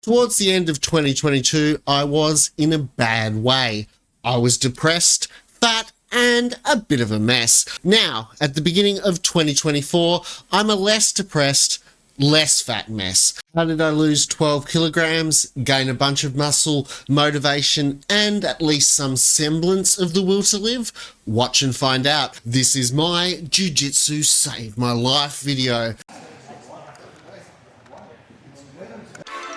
Towards the end of 2022, I was in a bad way. I was depressed, fat, and a bit of a mess. Now, at the beginning of 2024, I'm a less depressed, less fat mess. How did I lose 12 kilograms, gain a bunch of muscle, motivation, and at least some semblance of the will to live? Watch and find out. This is my BJJ Saved My Life video.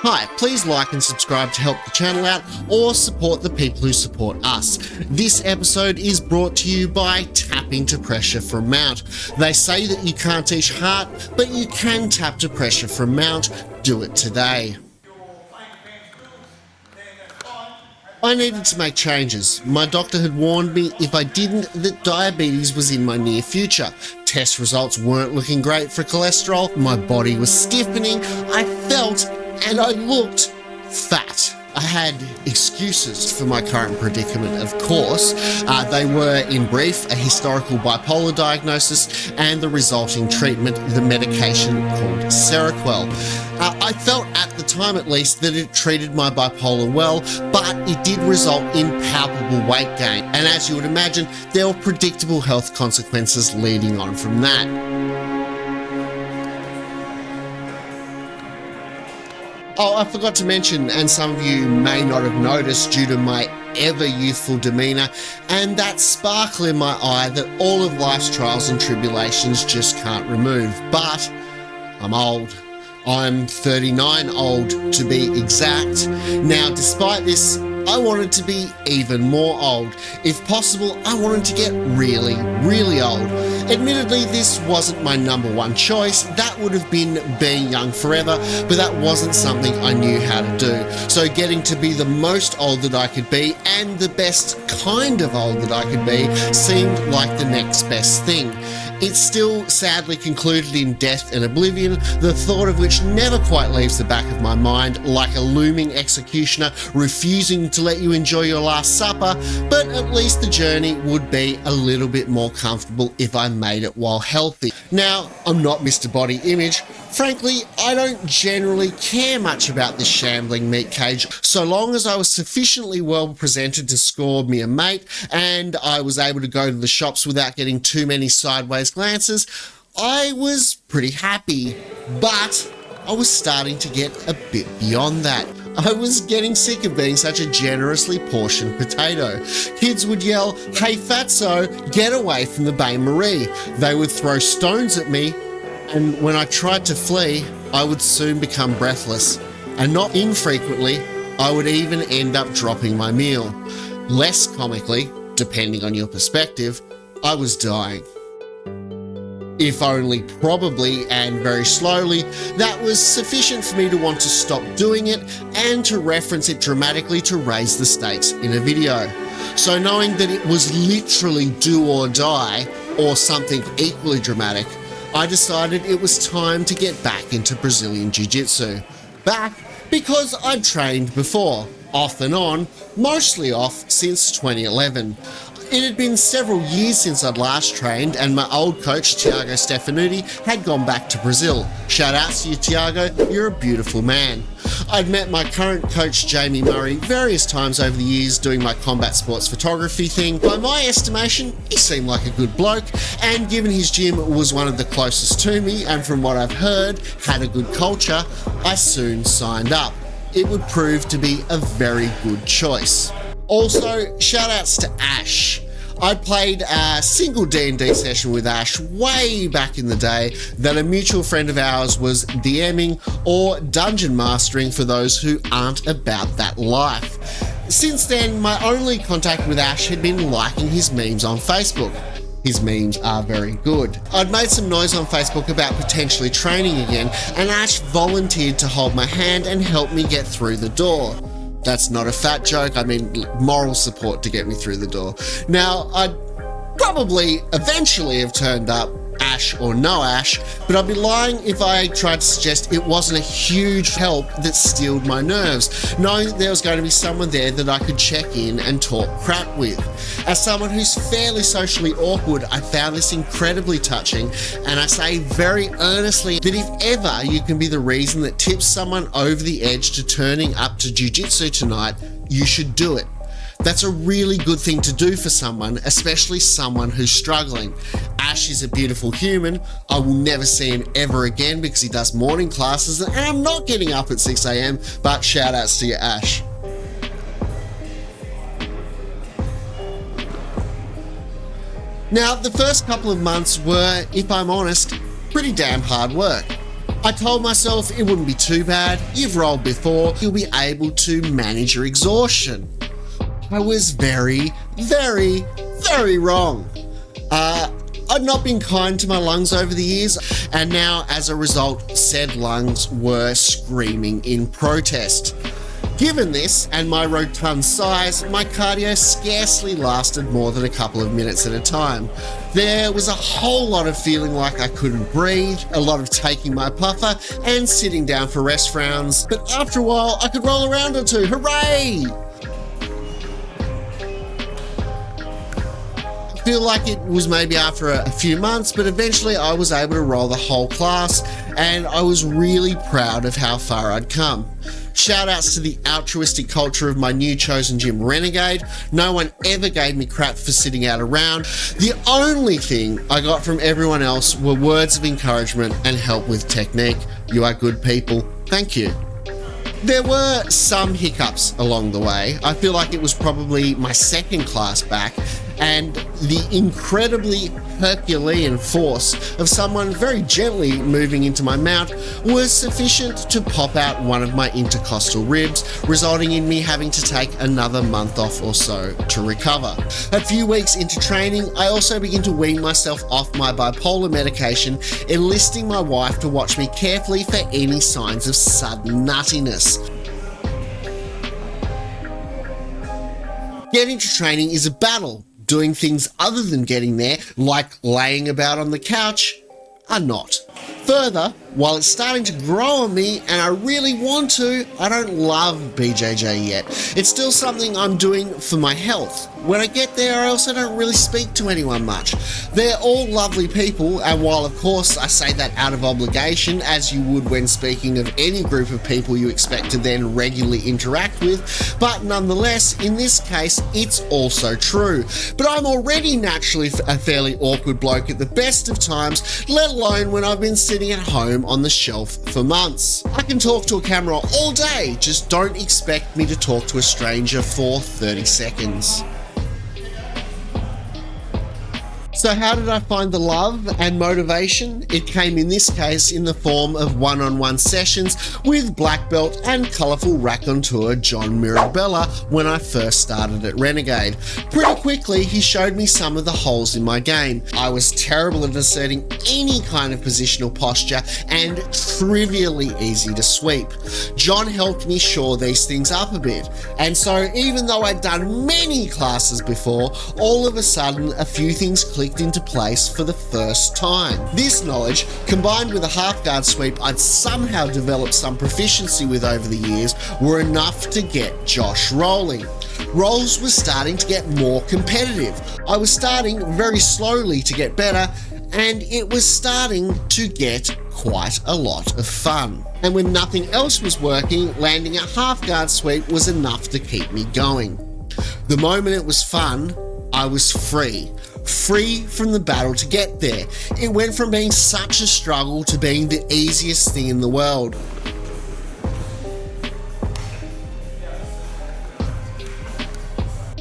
Hi, please like and subscribe to help the channel out or support the people who support us. This episode is brought to you by tapping to pressure from mount. They say that you can't teach heart, but you can tap to pressure from mount. Do it today. I needed to make changes. My doctor had warned me if I didn't that diabetes was in my near future. Test results weren't looking great for cholesterol, my body was stiffening, I felt and I looked fat. I had excuses for my current predicament, of course. They were, in brief, a historical bipolar diagnosis and the resulting treatment, the medication called Seroquel. I felt at the time, at least, that it treated my bipolar well, but it did result in palpable weight gain. And as you would imagine, there were predictable health consequences leading on from that. Oh, I forgot to mention, and some of you may not have noticed due to my ever-youthful demeanour and that sparkle in my eye that all of life's trials and tribulations just can't remove. But I'm old. I'm 39 old to be exact. Now, despite this, I wanted to be even more old. If possible, I wanted to get really, really old. Admittedly, this wasn't my number one choice. That would have been being young forever, but that wasn't something I knew how to do. So getting to be the most old that I could be and the best kind of old that I could be seemed like the next best thing. It still sadly concluded in death and oblivion, the thought of which never quite leaves the back of my mind, like a looming executioner refusing to let you enjoy your last supper, but at least the journey would be a little bit more comfortable if I made it while healthy. Now, I'm not Mr. Body Image. Frankly, I don't generally care much about this shambling meat cage, so long as I was sufficiently well presented to score me a mate, and I was able to go to the shops without getting too many sideways glances, I was pretty happy. But I was starting to get a bit beyond that. I was getting sick of being such a generously portioned potato. Kids would yell, "Hey fatso, get away from the Bain Marie." They would throw stones at me, and when I tried to flee, I would soon become breathless. And not infrequently, I would even end up dropping my meal. Less comically, depending on your perspective, I was dying. If only, probably, and very slowly, that was sufficient for me to want to stop doing it and to reference it dramatically to raise the stakes in a video. So knowing that it was literally do or die, or something equally dramatic, I decided it was time to get back into Brazilian Jiu-Jitsu. Back because I'd trained before, off and on, mostly off since 2011. It had been several years since I'd last trained, and my old coach, Tiago Stefanuti, had gone back to Brazil. Shout out to you, Tiago, you're a beautiful man. I'd met my current coach, Jamie Murray, various times over the years doing my combat sports photography thing. By my estimation, he seemed like a good bloke, and given his gym was one of the closest to me, and from what I've heard, had a good culture, I soon signed up. It would prove to be a very good choice. Also, shoutouts to Ash. I played a single D&D session with Ash way back in the day that a mutual friend of ours was DMing or dungeon mastering for those who aren't about that life. Since then, my only contact with Ash had been liking his memes on Facebook. His memes are very good. I'd made some noise on Facebook about potentially training again, and Ash volunteered to hold my hand and help me get through the door. That's not a fat joke, I mean moral support to get me through the door. Now, I'd probably eventually have turned up Ash or no Ash, but I'd be lying if I tried to suggest it wasn't a huge help that steeled my nerves, knowing that there was going to be someone there that I could check in and talk crap with. As someone who's fairly socially awkward, I found this incredibly touching, and I say very earnestly that if ever you can be the reason that tips someone over the edge to turning up to jiu-jitsu tonight, you should do it. That's a really good thing to do for someone, especially someone who's struggling. Ash is a beautiful human. I will never see him ever again because he does morning classes and I'm not getting up at 6 a.m, but shout outs to you, Ash. Now, the first couple of months were, if I'm honest, pretty damn hard work. I told myself it wouldn't be too bad. You've rolled before. You'll be able to manage your exhaustion. I was very, very, very wrong. I'd not been kind to my lungs over the years, and now as a result, said lungs were screaming in protest. Given this and my rotund size, my cardio scarcely lasted more than a couple of minutes at a time. There was a whole lot of feeling like I couldn't breathe, a lot of taking my puffer and sitting down for rest rounds, but after a while I could roll around or two, hooray! I feel like it was maybe after a few months, but eventually I was able to roll the whole class and I was really proud of how far I'd come. Shout outs to the altruistic culture of my new chosen gym, Renegade. No one ever gave me crap for sitting out around. The only thing I got from everyone else were words of encouragement and help with technique. You are good people. Thank you. There were some hiccups along the way. I feel like it was probably my second class back, and the incredibly Herculean force of someone very gently moving into my mount was sufficient to pop out one of my intercostal ribs, resulting in me having to take another month off or so to recover. A few weeks into training, I also began to wean myself off my bipolar medication, enlisting my wife to watch me carefully for any signs of sudden nuttiness. Getting to training is a battle. Doing things other than getting there, like laying about on the couch, are not. Further, while it's starting to grow on me and I really want to, I don't love BJJ yet. It's still something I'm doing for my health. When I get there, I also don't really speak to anyone much. They're all lovely people, and while of course I say that out of obligation, as you would when speaking of any group of people you expect to then regularly interact with, but nonetheless, in this case, it's also true. But I'm already naturally a fairly awkward bloke at the best of times, let alone when I've been sitting at home on the shelf for months. I can talk to a camera all day, just don't expect me to talk to a stranger for 30 seconds. So how did I find the love and motivation? It came in this case in the form of one-on-one sessions with black belt and colourful raconteur John Mirabella when I first started at Renegade. Pretty quickly he showed me some of the holes in my game. I was terrible at asserting any kind of positional posture and trivially easy to sweep. John helped me shore these things up a bit, and so even though I'd done many classes before, all of a sudden a few things clicked into place for the first time. This knowledge, combined with a half guard sweep I'd somehow developed some proficiency with over the years, were enough to get Josh rolling. Rolls was starting to get more competitive. I was starting very slowly to get better, and it was starting to get quite a lot of fun. And when nothing else was working, landing a half guard sweep was enough to keep me going. The moment it was fun, I was free from the battle to get there. It went from being such a struggle to being the easiest thing in the world.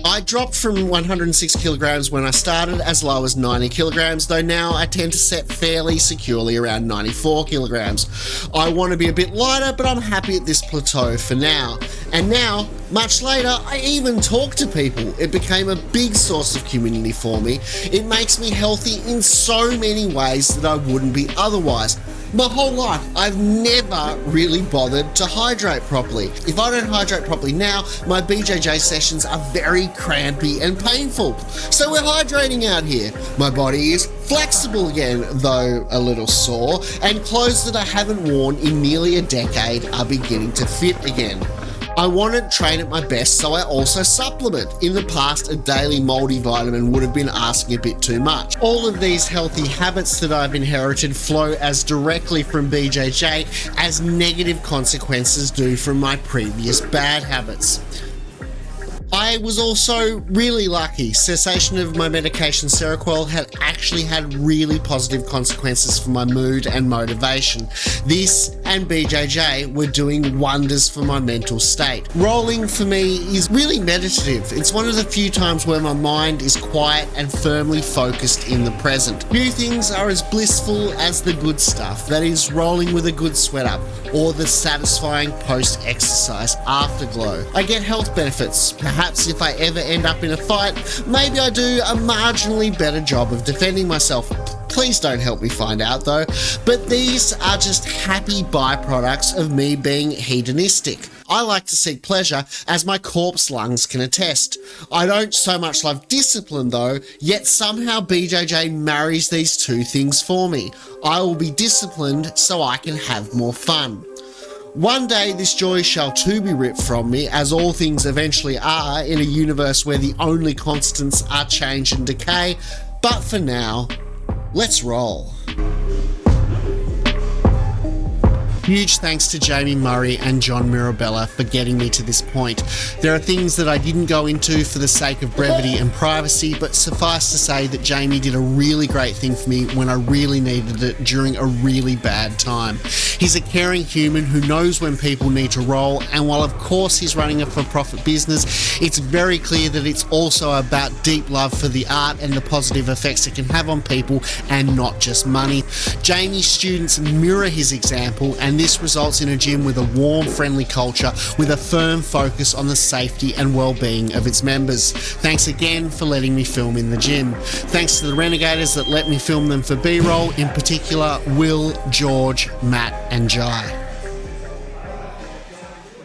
I dropped from 106 kilograms when I started as low as 90 kilograms, though now I tend to set fairly securely around 94 kilograms. I want to be a bit lighter, but I'm happy at this plateau for now. And now, much later, I even talk to people. It became a big source of community for me. It makes me healthy in so many ways that I wouldn't be otherwise. My whole life, I've never really bothered to hydrate properly. If I don't hydrate properly now, my BJJ sessions are very crampy and painful. So we're hydrating out here. My body is flexible again, though a little sore, and clothes that I haven't worn in nearly a decade are beginning to fit again. I want to train at my best, so I also supplement. In the past, a daily multivitamin would have been asking a bit too much. All of these healthy habits that I've inherited flow as directly from BJJ as negative consequences do from my previous bad habits. I was also really lucky. Cessation of my medication Seroquel had actually had really positive consequences for my mood and motivation. This and BJJ were doing wonders for my mental state. Rolling for me is really meditative. It's one of the few times where my mind is quiet and firmly focused in the present. Few things are as blissful as the good stuff, that is rolling with a good sweat up, or the satisfying post-exercise afterglow. I get health benefits. Perhaps if I ever end up in a fight, maybe I do a marginally better job of defending myself. Please don't help me find out though. But these are just happy byproducts of me being hedonistic. I like to seek pleasure, as my corpse lungs can attest. I don't so much love discipline though, yet somehow BJJ marries these two things for me. I will be disciplined so I can have more fun. One day this joy shall too be ripped from me, as all things eventually are in a universe where the only constants are change and decay, but for now, let's roll. Huge thanks to Jamie Murray and John Mirabella for getting me to this point. There are things that I didn't go into for the sake of brevity and privacy, but suffice to say that Jamie did a really great thing for me when I really needed it during a really bad time. He's a caring human who knows when people need to roll, and while of course he's running a for-profit business, it's very clear that it's also about deep love for the art and the positive effects it can have on people, and not just money. Jamie's students mirror his example, and this results in a gym with a warm, friendly culture with a firm focus on the safety and well-being of its members. Thanks again for letting me film in the gym. Thanks to the Renegators that let me film them for B-roll, in particular Will, George, Matt and Jai.